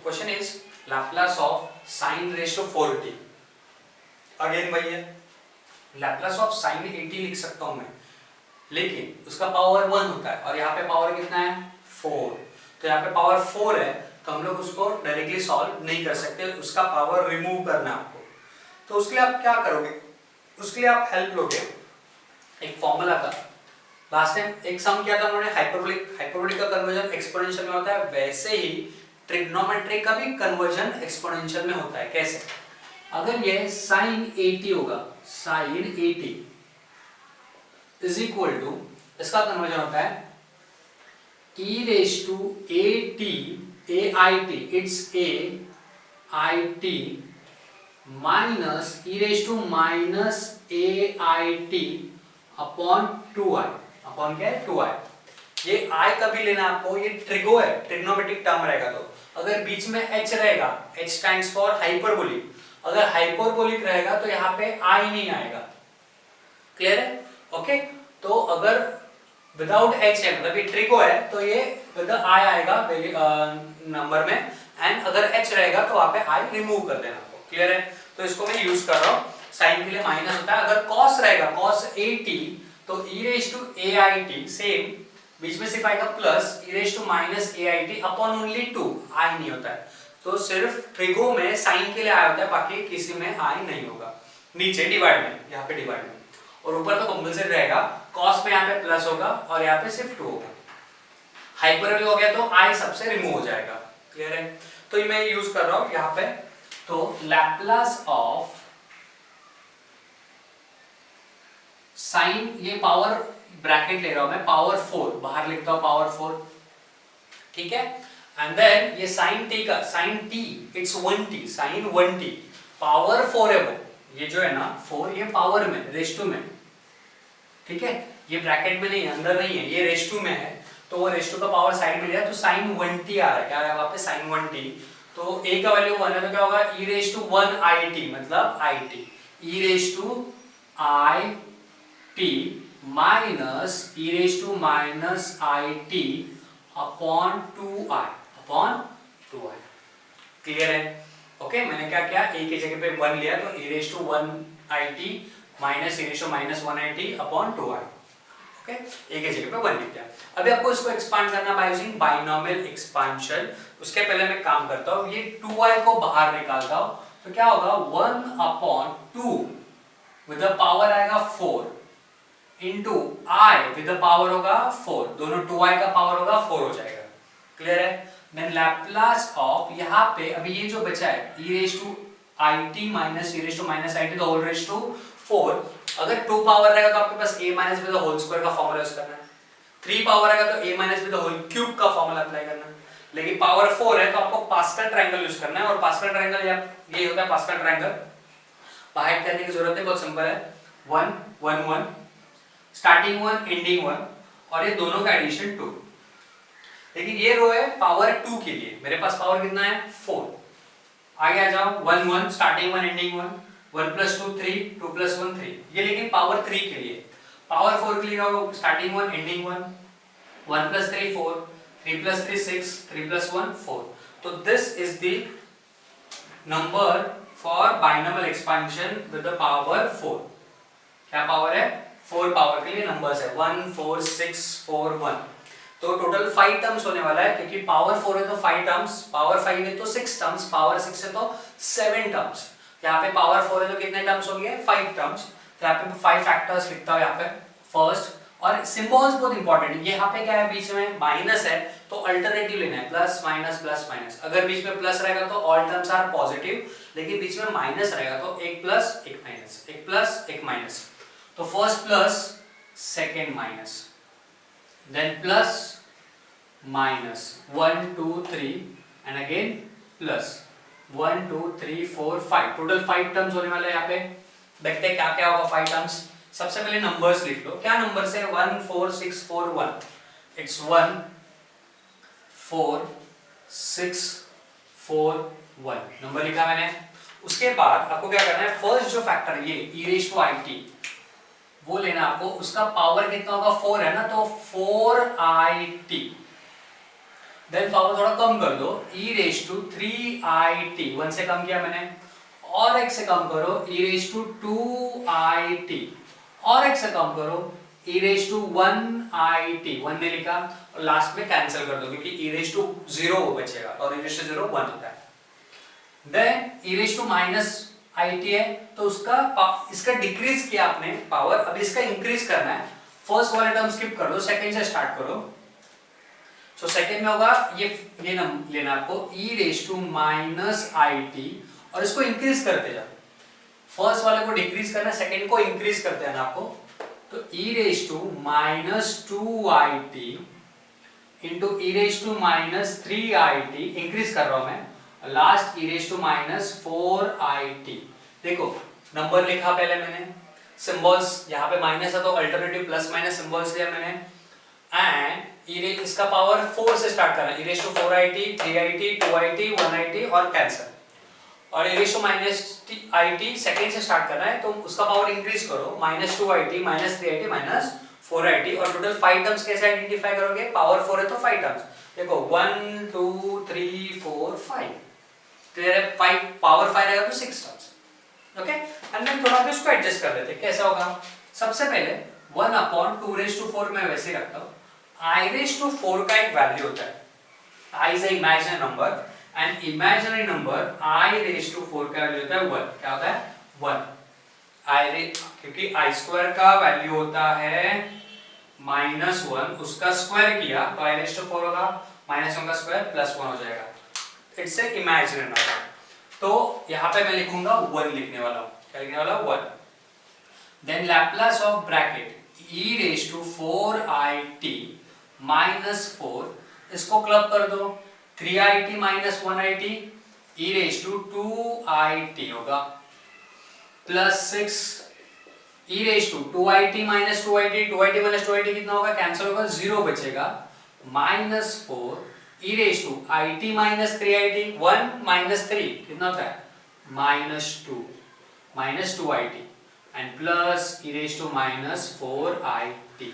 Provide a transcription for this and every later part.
Question is Laplace of sin raise to 4t। Again वही है, Laplace of sin 80 लिख सकता हूं मैं, लेकिन उसका पावर 1 होता है और यहाँ पे पावर कितना है 4। तो यहाँ पे पावर 4 है तो हम लोग उसको डायरेक्टली सॉल्व नहीं कर सकते, उसका पावर रिमूव करना है आपको। तो उसके लिए आप क्या करोगे, उसके लिए आप हेल्प लोगे एक फॉर्मूला का। लास्ट टाइम एक सम किया था उन्होंने, हाइपरबोलिक का कन्वर्जन एक्सपोनेंशियल में होता है, वैसे ही ट्रिग्नोमेट्रिक का भी कन्वर्जन एक्सपोनेंशियल में होता है। कैसे? अगर ये sin 80 होगा, sin 80 इज इक्वल टू, इसका कन्वर्जन होता है e raise to AIT, it's AIT minus e raise to minus AIT upon 2i। Upon क्या है 2i। ये i कभी लेना आपको, ये ट्रिगो है, ट्रिग्नोमेट्रिक टर्म रहेगा। तो अगर बीच में h रहेगा, h स्टैंड्स फॉर हाइपरबोलिक, अगर हाइपरबोलिक रहेगा तो यहाँ पे i नहीं आएगा। क्लियर है? ओके, तो अगर विदाउट h है, मतलब ये ट्रिगो है, तो ये विद i आएगा नंबर में, एंड अगर h रहेगा तो वहां पे i रिमूव कर देना आपको। क्लियर है? तो इसको मैं यूज कर रहा हूँ। साइन के लिए माइनस होता है, अगर cos रहेगा, cos 80, तो e raise to AIT same, बीच में सिर्फ आएगा plus e raise to minus AIT upon only 2, i नहीं होता है। तो सिर्फ ट्रिगो में साइन के लिए i होता है, बाकी किसी में i नहीं होगा। नीचे डिवाइड में, यहाँ पे डिवाइड में, और ऊपर तो कंपल्सरी रहेगा, cos में यहाँ पे प्लस होगा और यहाँ पे सिर्फ 2 होगा। हाइपरबोलिक हो गया तो i सबसे रिमूव हो जाएगा। क्लियर है? तो ये मैं यूज कर रहा हूँ यहाँ पे। तो लैप्लस ऑफ साइन, ये पावर ब्रैकेट ले रहा हूं मैं, पावर 4 बाहर लिखता हूं, पावर 4, ठीक है। एंड देन ये साइन t का, sine t it's 1t, sine 1t, power 4 है वो, ये जो है ना 4, ये पावर में रेज़ टू में, ठीक है, ये ब्रैकेट में नहीं है, अंदर नहीं है, ये रेज़ टू में है, तो वो रेज़ टू का पावर साइड में लिया तो साइन 1t आ रहा है। क्या आ रहा है वहां पे? Sign 1t। तो a का वैल्यू 1 है तो क्या होगा, e रेज़ टू 1it, मतलब it, e raise to it minus e raise to minus it upon 2i, upon 2i। Clear है? ओके, मैंने क्या किया, a की जगह पे 1 लिया तो e raise to 1it minus e raise to minus 1it upon 2i। Okay, a की जगह पे 1 लिख दिया। अभी आपको इसको एक्सपांड करना बाय यूजिंग बाइनोमियल एक्सपांशन। उसके पहले मैं काम करता हूँ, ये 2i को बाहर निकालता हूँ, तो क्या होगा 1 अपॉन 2 विद द पावर आएगा 4 into i with the power होगा 4, दोनों 2i का पावर होगा 4 हो जाएगा। क्लियर है? देन लैप्लस ऑफ, यहाँ पे अभी ये जो बचा है e raise to it minus e raise to minus it the whole raise to 4, अगर 2 पावर रहेगा तो आपके पास a minus B the whole square का फॉर्मूला यूज करना है, 3 पावर आएगा तो a minus B the whole cube का फॉर्मूला अप्लाई करना है, लेकिन पावर 4 है तो आपको पास्कल ट्रायंगल यूज करना है, और पास्कल ट्रायंगल ये होता है पास्कल ट्रायंगल, बाहर करने की जरूरत है, बहुत सिंपल है, 1 1 1, स्टार्टिंग 1 एंडिंग 1, और ये दोनों का एडिशन 2। लेकिन ये रो है पावर 2 के लिए, मेरे पास पावर कितना है 4। आगे आ जाओ, 1 1, स्टार्टिंग 1 एंडिंग 1, 1 प्लस 2 3, 2 प्लस 1 3, ये लेकिन पावर 3 के लिए। पावर 4 के लिए क्या होगा, starting 1 ending 1, 1 plus 3 4, 3 plus 3 6, 3 plus 1 4। तो this is the number for binomial expansion with the power 4। क्या पावर है? 4 पावर के लिए नंबर्स है 1 4 6 4 1। तो टोटल 5 टर्म्स होने वाला है, क्योंकि पावर 4 है तो 5 टर्म्स, पावर 5 है तो 6 टर्म्स, पावर 6 है तो 7 टर्म्स। यहाँ पे पावर 4 है तो कितने टर्म्स होंगे 5 टर्म्स। तो यहाँ पे 5 फैक्टर्स लिखता हूँ यहाँ पे फर्स्ट, और सिंबल्स बहुत इंपॉर्टेंट है। यहाँ पे क्या है, बीच में माइनस है तो अल्टरनेटिव लेना है, प्लस माइनस। अगर बीच में प्लस रहेगा तो ऑल टर्म्स आर पॉजिटिव, लेकिन बीच में माइनस रहेगा तो एक प्लस एक माइनस, एक प्लस एक माइनस। तो first plus, second minus, then plus minus 1 2 3 and again plus 1 2 3 4 5, total 5 terms होने वाले हैं। यहाँ पे देखते हैं क्या क्या होगा 5 टर्म्स। सबसे पहले नंबर्स लिख लो, क्या नंबर्स है 1 4 6 4 1, इट्स 1 4 6 4 1 नंबर लिखा मैंने। उसके बाद आपको क्या करना है, फर्स्ट जो फैक्टर ये e रेज़ टू it वो लेना आपको, उसका पावर कितना होगा 4 है ना, तो 4it देन पावर थोड़ा कम कर दो, e रेज टू 3it, 1 से कम किया मैंने, और एक से कम करो e रेज टू 2it, और एक से कम करो e रेज टू 1it, 1 ने लिखा, और लास्ट में कैंसिल कर दो क्योंकि e रेज टू 0 बचेगा और e रेज टू 0 1 होता है। Then e raise to minus it है तो उसका इसका डिक्रीज किया आपने पावर, अब इसका इंक्रीज करना है। फर्स्ट वाले टर्म स्किप कर दो, सेकंड से स्टार्ट करो। सो सेकंड में होगा ये लेना आपको e raise to minus it और इसको इंक्रीज करते जाओ। फर्स्ट वाले को डिक्रीज करना है, सेकंड को इंक्रीज करते हैं आपको, तो e raise to minus 2it into e raise to minus 3it, increase कर रहा हूं मैं, last e raise to minus 4it। देखो नंबर लिखा पहले मैंने, सिंबल्स यहाँ पे माइनस है तो अल्टरनेटिव प्लस माइनस सिंबल्स लिया मैंने, एंड इसका पावर 4 से स्टार्ट करना है, e raise to 4it, 3it, 2it, 1it और कैंसिल, और e raise to minus it second से स्टार्ट करना है तो उसका पावर इंक्रीज करो, minus 2it, minus 3it, minus 4it, और टोटल 5 टर्म्स कैसे आइडेंटिफाई करोगे, पावर 4 है तो 5 टर्म्स, देखो 1 2 3 4 5, क्लियर है, 5 पावर 5 रहेगा तो 6 टर्म्स। ओके, एंड देन थोड़ा इसको एडजस्ट कर लेते हैं, कैसा होगा। सबसे पहले 1 अपॉन 2 रेज टू 4 मैं वैसे ही रखता हूँ, i रेज टू 4 का एक वैल्यू होता है, i is a imaginary number and imaginary number i raise to 4 का वैल्यू होता है 1, क्या होता है 1, क्योंकि i स्क्वायर का वैल्यू होता है -1, उसका स्क्वायर किया तो i रेज टू 4 होगा, -1 का स्क्वायर प्लस 1 हो जाएगा, इट्स ए इमेजिनरी नंबर। तो यहाँ पे मैं लिखूंगा 1 लिखने वाला हूँ, क्या लिखने वाला 1। Then Laplace of bracket e raise to 4it minus 4, इसको क्लब कर दो, 3it minus 1it, e raise to 2it होगा, plus 6 e raise to 2it minus 2it, 2it minus 2it कितना होगा, कैंसिल होगा, 0 बचेगा, minus 4 e raise to it minus 3it, 1 minus 3 कितना होता है -2, minus 2it and plus e raise to minus 4it,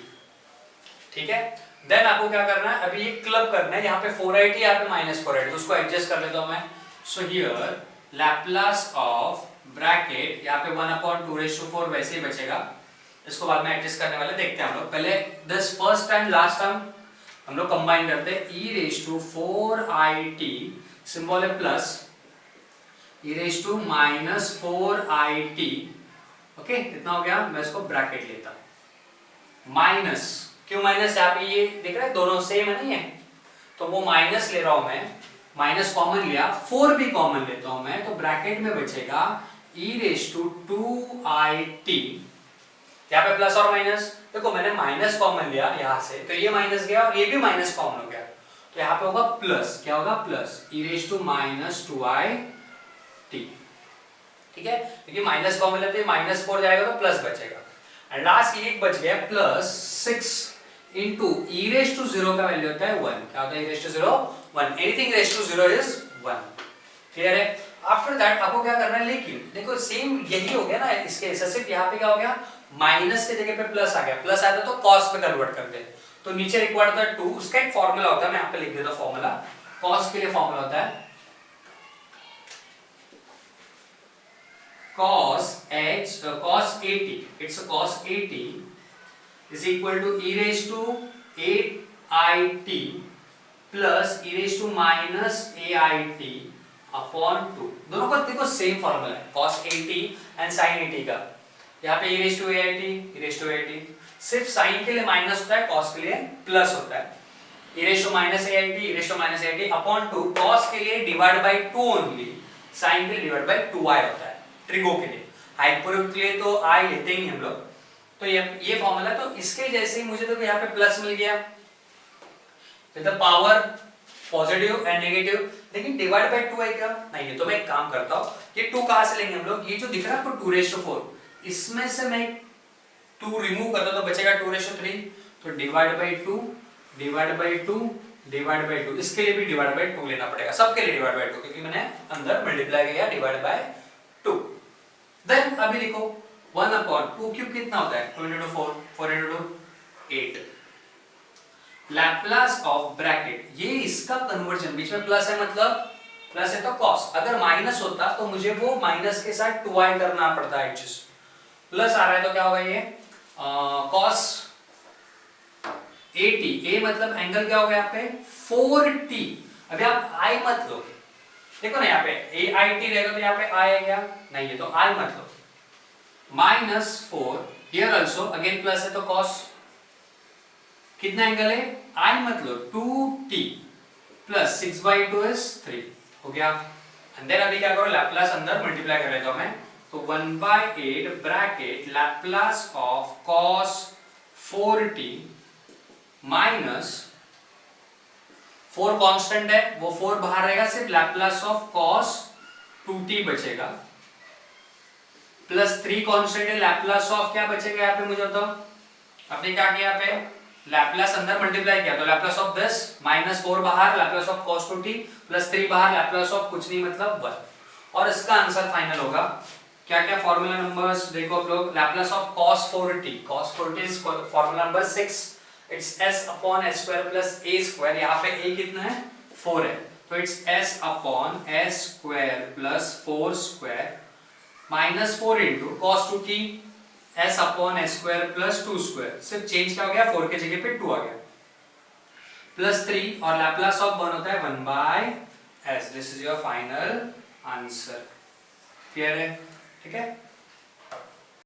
ठीक है। देन आपको क्या करना है, अभी ये क्लब करना है, यहाँ पे 4it, यहाँ पे माइनस 4it, तो उसको एडजस्ट कर लेता हूँ मैं। So here Laplace of bracket, यहाँ पे 1 अपॉन 2 रेज टू 4 वैसे ही बचेगा, इसको बाद में एडजस्ट करने वाले देखते हैं हम लोग। पहले this first time last time हम लोग कंबाइन करते हैं, e raise to 4it, symbol है plus, e raise to minus 4it, okay, कितना हो गया, मैं इसको ब्रैकेट लेता हूं, माइनस, क्यों माइनस, यहाँ पे ये दिख रहा है दोनों सेम है नहीं है, तो वो माइनस ले रहा हूं मैं, माइनस कॉमन लिया, 4 भी कॉमन लेता हूं मैं, तो ब्रैकेट में बचेगा e रेज टू 2it, यहाँ पे प्लस और माइनस, देखो मैंने माइनस कॉमन लिया यहाँ से, तो ये माइनस गया और ये भी माइनस कॉमन हो गया, तो यहाँ पे होगा प्लस, क्या होगा plus e raise to minus 2it, ठीक है, क्योंकि माइनस कॉमन लेते हैं, माइनस 4 जाएगा तो प्लस बचेगा, एंड लास्ट एक बच गया plus 6 into e raise to 0 का वैल्यू होता है 1, क्या होता है e raise to 0 1, anything raise to 0 is 1, clear है। आफ्टर दैट आपको क्या करना है, लेकिन देखो सेम यही हो गया ना इसके, सिर्फ यहाँ पे क्या हो गया, माइनस के जगह पे प्लस आ गया, प्लस आया तो कॉस में कन्वर्ट कर दे, तो नीचे रिक्वायर्ड होता है 2, उसका एक फॉर्मूला होता है, मैं यहाँ पे लिख देता हूँ फॉर्मूला, कॉस के लिए फॉर्मूला होता है cos 80, it's a cos 80 is equal to e raised to 8it plus e raised to minus ait upon 2, दोनों का देखो सेम फॉर्मूला है, cos 80 एंड sin 80 का, यहाँ पे e raised to ait, e raised to 80, सिर्फ sin के लिए माइनस होता है, cos के लिए प्लस होता है, e raised to minus ait, e raised to minus ait upon 2, cos के लिए डिवाइड बाय 2 ओनली, sin के लिए डिवाइड बाय 2i होता है, ट्रिगो के लिए, हाइपरबोलिक के लिए तो i लेते ही हम लोग, तो ये फॉर्मूला, तो इसके जैसे ही मुझे तो यहाँ पे प्लस मिल गया with the power positive and negative, लेकिन डिवाइड बाय 2 है क्या, नहीं है, तो मैं एक काम करता हूँ, ये 2 कहाँ से लेंगे हम लोग, ये जो दिख रहा है आपको 2 रेज़ टू 4, इसमें से मैं 2 रिमूव करता तो बचेगा 2 रेज़ टू 3, तो divide by 2 divide by 2 divide by 2, इसके लिए भी डिवाइड बाय 2 लेना पड़ेगा, सबके लिए डिवाइड बाय 2, क्योंकि मैंने अंदर मल्टीप्लाई किया डिवाइड बाय 2। देन अभी लिखो 1 अपॉन 2 क्यूब कितना होता है, 2 into 4, 4 into 2 8, Laplace of bracket, ये इसका कन्वर्जन, बीच में प्लस है मतलब प्लस है तो कॉस, अगर माइनस होता तो मुझे वो माइनस के साथ 2i करना पड़ता है एडजस्ट, प्लस आ रहा है तो क्या होगा ये कॉस 80, ए मतलब एंगल क्या होगा यहाँ पे 4t, अभी आप i मत लो, देखो ना यहाँ पे ए आई टी रहेगा तो यहाँ पे i है क्या, नहीं है तो i मत लो, -4 हियर आल्सो अगेन प्लस है तो cos, कितना एंगल है i मत लो 2t प्लस 6/2 इज 3 हो गया। अंदर अभी क्या करो लैप्लास अंदर मल्टीप्लाई कर लेता हूं मैं, तो 1/8 bracket Laplace of cos 4t minus 4 constant है वो 4 बाहर रहेगा, सिर्फ लैप्लास ऑफ cos 2t बचेगा, प्लस 3 कांस्टेंट है, लैप्लास ऑफ क्या बचेगा यहाँ पे मुझे बताओ, आपने क्या किया यहाँ पे लैप्लास अंदर मल्टीप्लाई किया तो लैप्लास ऑफ दिस -4 बाहर Laplace of cos 2t plus 3 बाहर लैप्लास ऑफ कुछ नहीं मतलब 1, और इसका आंसर फाइनल होगा क्या क्या फॉर्मूला नंबर्स देखो आप लोग, Laplace of cos 4t is formula number 6, it's s upon s square plus a square, यहाँ पे a कितना है 4 है तो it's s upon s square plus 4 square -4 into cos 2t s upon s square plus 2 square, सिर्फ change क्या हो गया 4 के जगह पे 2 आ गया, प्लस 3 और लैप्लास ऑफ 1 होता है 1/s, this is your final answer, clear है, ठीक है।